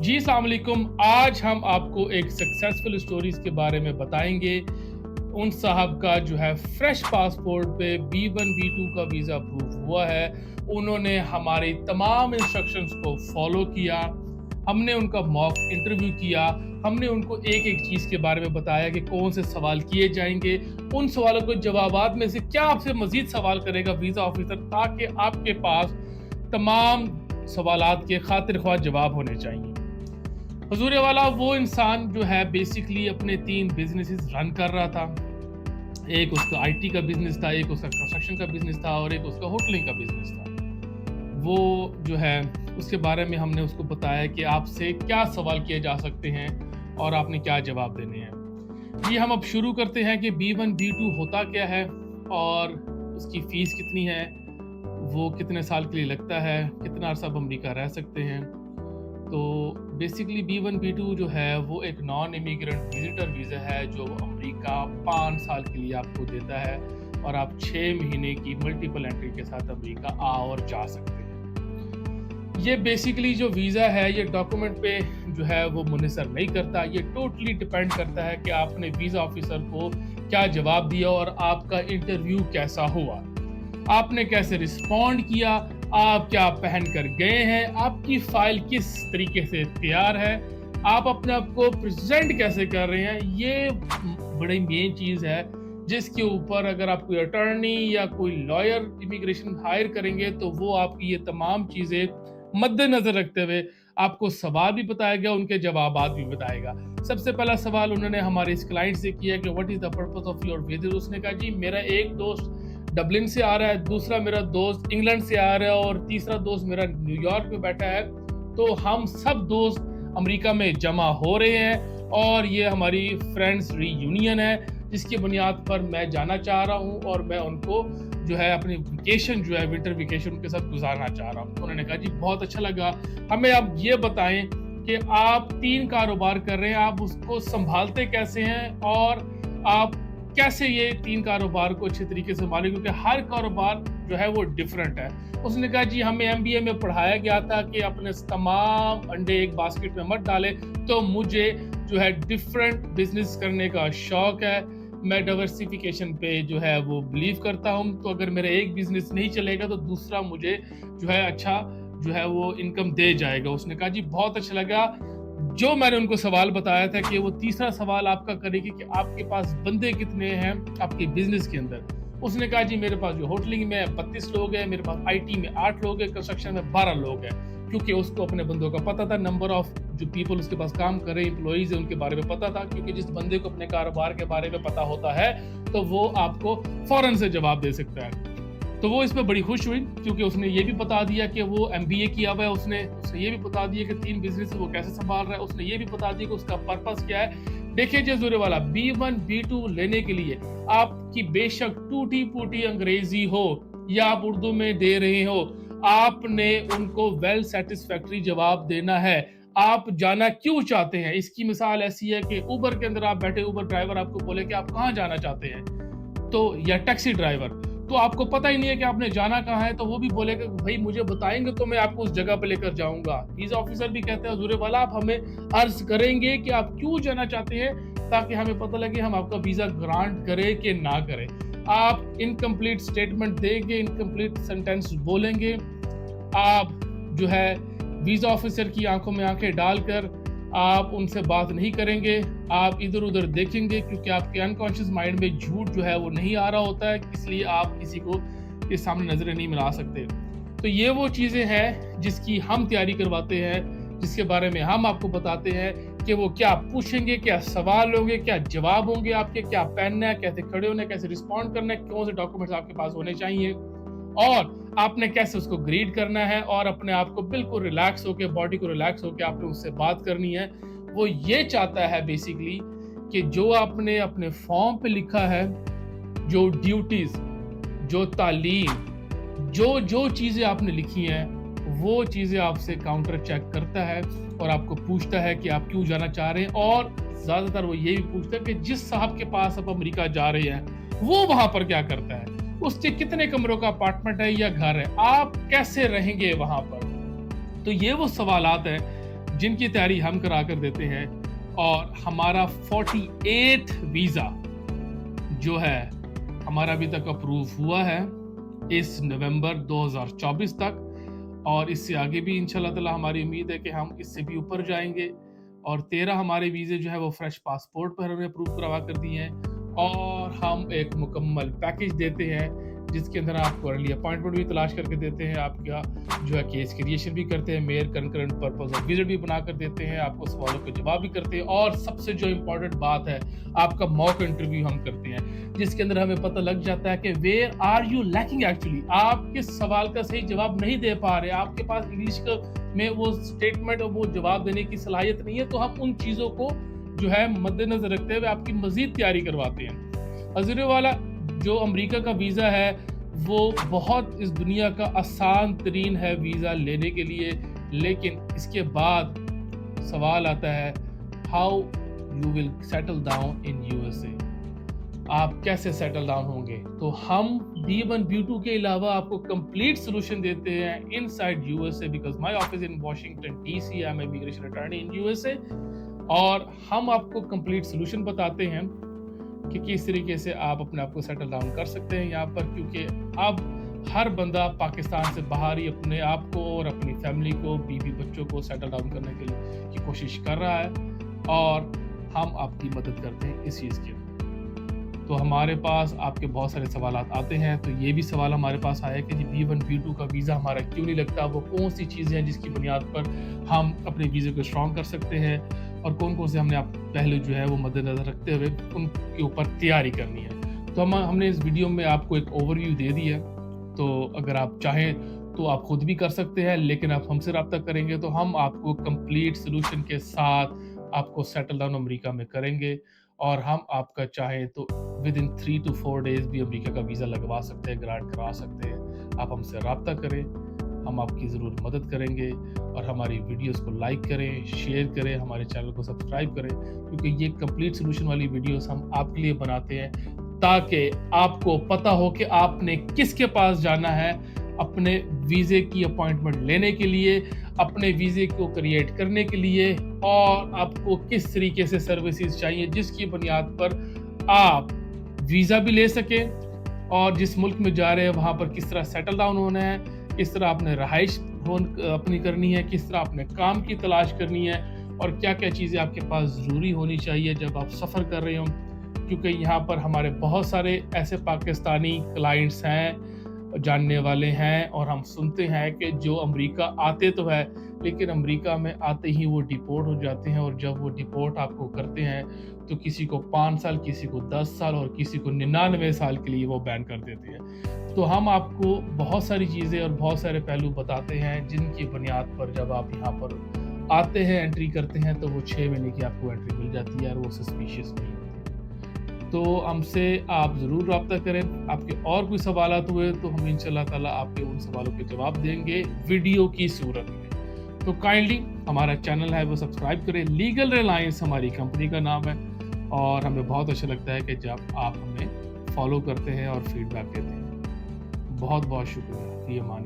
जी अस्सलाम वालेकुम। आज हम आपको एक सक्सेसफुल स्टोरीज के बारे में बताएंगे। उन साहब का जो है फ्रेश पासपोर्ट पे B1 B2 का वीज़ा अप्रूव हुआ है। उन्होंने हमारी तमाम इंस्ट्रक्शंस को फॉलो किया। हमने उनका मॉक इंटरव्यू किया। हमने उनको एक एक चीज़ के बारे में बताया कि कौन से सवाल किए जाएंगे। उन सवालों के जवाबात में से क्या आपसे मज़ीद सवाल करेगा वीज़ा ऑफिसर, ताकि आपके पास तमाम सवालात के खातिर ख्वाह जवाब होने चाहिए। हुजूर वाला वो इंसान जो है बेसिकली अपने 3 बिजनेसेस रन कर रहा था। एक उसका आईटी का बिजनेस था, एक उसका कंस्ट्रक्शन का बिजनेस था और एक उसका होटलिंग का बिजनेस था। वो जो है उसके बारे में हमने उसको बताया कि आपसे क्या सवाल किए जा सकते हैं और आपने क्या जवाब देने हैं। ये हम अब शुरू करते हैं कि B1 B2 होता क्या है और उसकी फ़ीस कितनी है, वो कितने साल के लिए लगता है, कितना अरसा अमेरिका रह सकते हैं। तो बेसिकली B1 B2 जो है वो एक नॉन इमिग्रेंट विजिटर वीज़ा है जो अमेरिका 5 साल के लिए आपको देता है और आप 6 महीने की मल्टीपल एंट्री के साथ अमेरिका आ और जा सकते हैं। ये बेसिकली जो वीज़ा है ये डॉक्यूमेंट पे जो है वो मुनहसर नहीं करता। ये टोटली डिपेंड करता है कि आपने वीज़ा ऑफिसर को क्या जवाब दिया और आपका इंटरव्यू कैसा हुआ, आपने कैसे रिस्पॉन्ड किया, आप क्या पहन कर गए हैं, आपकी फाइल किस तरीके से तैयार है, आप अपने आप को प्रेजेंट कैसे कर रहे हैं। ये बड़ी मेन चीज़ है जिसके ऊपर अगर आप कोई अटर्नी या कोई लॉयर इमिग्रेशन हायर करेंगे तो वो आपकी ये तमाम चीज़ें मद्देनजर रखते हुए आपको सवाल भी बताएगा, उनके जवाबात भी बताएगा। सबसे पहला सवाल उन्होंने हमारे इस क्लाइंट से किया कि what is the purpose of your visit. उसने कहा जी मेरा एक दोस्त डबलिन से आ रहा है, दूसरा मेरा दोस्त इंग्लैंड से आ रहा है और तीसरा दोस्त मेरा न्यूयॉर्क में बैठा है। तो हम सब दोस्त अमेरिका में जमा हो रहे हैं और ये हमारी फ्रेंड्स रीयूनियन है जिसकी बुनियाद पर मैं जाना चाह रहा हूँ और मैं उनको जो है अपनी वेकेशन जो है विंटर वेकेशन उनके साथ गुजारना चाह रहा हूँ। उन्होंने कहा जी बहुत अच्छा लगा, हमें आप ये बताएं कि आप 3 कारोबार कर रहे हैं, आप उसको संभालते कैसे हैं और आप कैसे ये 3 कारोबार को अच्छे तरीके से संभालें, क्योंकि हर कारोबार जो है वो डिफरेंट है। उसने कहा जी हमें MBA में पढ़ाया गया था कि अपने तमाम अंडे एक बास्केट में मत डालें, तो मुझे जो है डिफरेंट बिजनेस करने का शौक है। मैं डाइवर्सिफिकेशन पे जो है वो बिलीव करता हूँ। तो अगर मेरा एक बिजनेस नहीं चलेगा तो दूसरा मुझे जो है अच्छा जो है वो इनकम दे जाएगा। उसने कहा जी बहुत अच्छा लगा। जो मैंने उनको सवाल बताया था कि वो तीसरा सवाल आपका करेगी कि आपके पास बंदे कितने हैं आपके बिजनेस के अंदर। उसने कहा जी मेरे पास जो होटलिंग में 32 लोग हैं, मेरे पास IT में 8 लोग हैं, कंस्ट्रक्शन में 12 लोग हैं, क्योंकि उसको अपने बंदों का पता था। नंबर ऑफ जो पीपल उसके पास काम कर रहे हैं, एम्प्लॉइज है, उनके बारे में पता था, क्योंकि जिस बंदे को अपने कारोबार के बारे में पता होता है तो वो आपको फौरन से जवाब दे सकता है। तो वो इसमें बड़ी खुश हुई क्योंकि उसने ये भी बता दिया कि वो MBA किया हुआ है, उसने ये भी बता दिया कि 3 बिजनेस वो कैसे संभाल रहा है, उसने ये भी बता दिया कि उसका पर्पस क्या है। देखिए जजूरे वाला B1 B2 लेने के लिए आपकी बेशक टूटी फूटी अंग्रेजी हो या आप उर्दू में दे रहे हो, आपने उनको वेल सेटिस्फैक्ट्री जवाब देना है। आप जाना क्यों चाहते हैं। इसकी मिसाल ऐसी है कि उबर के अंदर आप बैठे, उबर ड्राइवर आपको बोले कि आप कहाँ जाना चाहते हैं, तो या टैक्सी ड्राइवर, तो आपको पता ही नहीं है कि आपने जाना कहाँ है, तो वो भी बोलेगा भाई मुझे बताएंगे तो मैं आपको उस जगह पे लेकर जाऊंगा। वीजा ऑफिसर भी कहते हैं हुजूर वाला आप हमें अर्ज करेंगे कि आप क्यों जाना चाहते हैं, ताकि हमें पता लगे हम आपका वीजा ग्रांट करें कि ना करें। आप इनकम्प्लीट स्टेटमेंट देंगे, इनकम्प्लीट सेंटेंस बोलेंगे, आप जो है वीजा ऑफिसर की आंखों में आंखें डालकर आप उनसे बात नहीं करेंगे, आप इधर उधर देखेंगे, क्योंकि आपके अनकॉन्शियस माइंड में झूठ जो है वो नहीं आ रहा होता है, इसलिए आप किसी को के सामने नजरें नहीं मिला सकते। तो ये वो चीज़ें हैं जिसकी हम तैयारी करवाते हैं, जिसके बारे में हम आपको बताते हैं कि वो क्या पूछेंगे, क्या सवाल होंगे, क्या जवाब होंगे आपके, क्या पहनना है, कैसे खड़े होना है, कैसे रिस्पॉन्ड करना है, कौन से डॉक्यूमेंट्स आपके पास होने चाहिए और आपने कैसे उसको ग्रीड करना है और अपने आप को बिल्कुल रिलैक्स होकर, बॉडी को रिलैक्स होकर आपने उससे बात करनी है। वो ये चाहता है बेसिकली कि जो आपने अपने फॉर्म पे लिखा है, जो ड्यूटीज, जो तालीम, जो चीज़ें आपने लिखी हैं, वो चीज़ें आपसे काउंटर चेक करता है और आपको पूछता है कि आप क्यों जाना चाह रहे हैं। और ज़्यादातर वो ये भी पूछता है कि जिस साहब के पास आप अमेरिका जा रहे हैं वो वहाँ पर क्या करता है, उसके कितने कमरों का अपार्टमेंट है या घर है, आप कैसे रहेंगे वहां पर। तो ये वो सवालात हैं जिनकी तैयारी हम करा कर देते हैं, और हमारा 48 वीज़ा जो है हमारा अभी तक अप्रूव हुआ है इस नवंबर 2024 तक, और इससे आगे भी इंशाल्लाह ताला हमारी उम्मीद है कि हम इससे भी ऊपर जाएंगे। और 13 हमारे वीज़े जो है वो फ्रेश पासपोर्ट पर हमने अप्रूव करवा कर दिए हैं, और हम एक मुकम्मल पैकेज देते हैं जिसके अंदर आपको अर्ली अपॉइंटमेंट भी तलाश करके देते हैं, आपका जो है केस क्रिएशन भी करते हैं, mayor concurrent purpose of visit भी बना कर देते हैं, आपको सवालों के जवाब भी करते हैं, और सबसे जो इम्पोर्टेंट बात है आपका मॉक इंटरव्यू हम करते हैं जिसके अंदर हमें पता लग जाता है कि where are you lacking actually, आप किस सवाल का सही जवाब नहीं दे पा रहे, आपके पास इंग्लिश में वो स्टेटमेंट और वो जवाब देने की सलाहियत नहीं है, तो हम उन चीज़ों को जो है मद्देनजर रखते हुए आपकी मजीद तैयारी करवाते हैं। अज़ीर वाला, जो अमेरिका का वीज़ा है वो बहुत इस दुनिया का आसान तरीन है वीज़ा लेने के लिए, लेकिन इसके बाद सवाल आता है how you will settle down in USA, आप कैसे सेटल डाउन होंगे। तो हम B1 B2 के अलावा आपको कंप्लीट सोल्यूशन देते हैं inside USA, because my office in Washington DC, I am immigration attorney in USA, और हम आपको कंप्लीट सोल्यूशन बताते हैं कि किस तरीके से आप अपने आप को सेटल डाउन कर सकते हैं यहाँ पर, क्योंकि अब हर बंदा पाकिस्तान से बाहर ही अपने आप को और अपनी फैमिली को, बीवी बच्चों को सेटल डाउन करने के लिए की कोशिश कर रहा है, और हम आपकी मदद करते हैं इस चीज़ के। तो हमारे पास आपके बहुत सारे सवाल आते हैं, तो ये भी सवाल हमारे पास आया कि जी B1 B2 का वीज़ा हमारा क्यों नहीं लगता, वो कौन सी चीज़ें हैं जिसकी बुनियाद पर हम अपने वीज़े को स्ट्रॉन्ग कर सकते हैं, और कौन कौन से हमने आप पहले जो है वो मद्देनज़र रखते हुए उनके ऊपर तैयारी करनी है। तो हमने इस वीडियो में आपको एक ओवरव्यू दे दी है, तो अगर आप चाहें तो आप खुद भी कर सकते हैं, लेकिन आप हमसे रब्ता करेंगे तो हम आपको कंप्लीट सोल्यूशन के साथ आपको सेटल डाउन अमेरिका में करेंगे, और हम आपका चाहें तो विद इन 3 to 4 डेज़ भी अमेरिका का वीज़ा लगवा सकते हैं, ग्रांट करा सकते हैं। आप हमसे रब्ता करें, हम आपकी ज़रूर मदद करेंगे, और हमारी वीडियोस को लाइक करें, शेयर करें, हमारे चैनल को सब्सक्राइब करें, क्योंकि ये कंप्लीट सोल्यूशन वाली वीडियोस हम आपके लिए बनाते हैं ताकि आपको पता हो कि आपने किसके पास जाना है अपने वीज़े की अपॉइंटमेंट लेने के लिए, अपने वीज़े को क्रिएट करने के लिए, और आपको किस तरीके से सर्विसेज चाहिए जिसकी बुनियाद पर आप वीज़ा भी ले सकें, और जिस मुल्क में जा रहे हैं वहाँ पर किस तरह सेटल डाउन होना है, किस तरह आपने रहाइश अपनी करनी है, किस तरह आपने काम की तलाश करनी है, और क्या क्या चीज़ें आपके पास ज़रूरी होनी चाहिए जब आप सफ़र कर रहे हो, क्योंकि यहाँ पर हमारे बहुत सारे ऐसे पाकिस्तानी क्लाइंट्स हैं, जानने वाले हैं, और हम सुनते हैं कि जो अमेरिका आते तो है लेकिन अमेरिका में आते ही वो डिपोर्ट हो जाते हैं, और जब वो डिपोर्ट आपको करते हैं तो किसी को 5 साल, किसी को 10 साल, और किसी को 99 साल के लिए वो बैन कर देते हैं। तो हम आपको बहुत सारी चीज़ें और बहुत सारे पहलू बताते हैं जिनकी बुनियाद पर जब आप यहाँ पर आते हैं, एंट्री करते हैं, तो वो 6 महीने की आपको एंट्री मिल जाती है, और वो सस्पिशियस नहीं होती। तो हमसे आप ज़रूर रब्ता करें। आपके और कोई सवालात हुए तो हम इंशाल्लाह ताला आपके उन सवालों के जवाब देंगे वीडियो की सूरत में। तो काइंडली हमारा चैनल है वो सब्सक्राइब करें। लीगल रिलायंस हमारी कंपनी का नाम है, और हमें बहुत अच्छा लगता है कि जब आप हमें फॉलो करते हैं और फीडबैक देते हैं। बहुत बहुत शुक्रिया। ये मान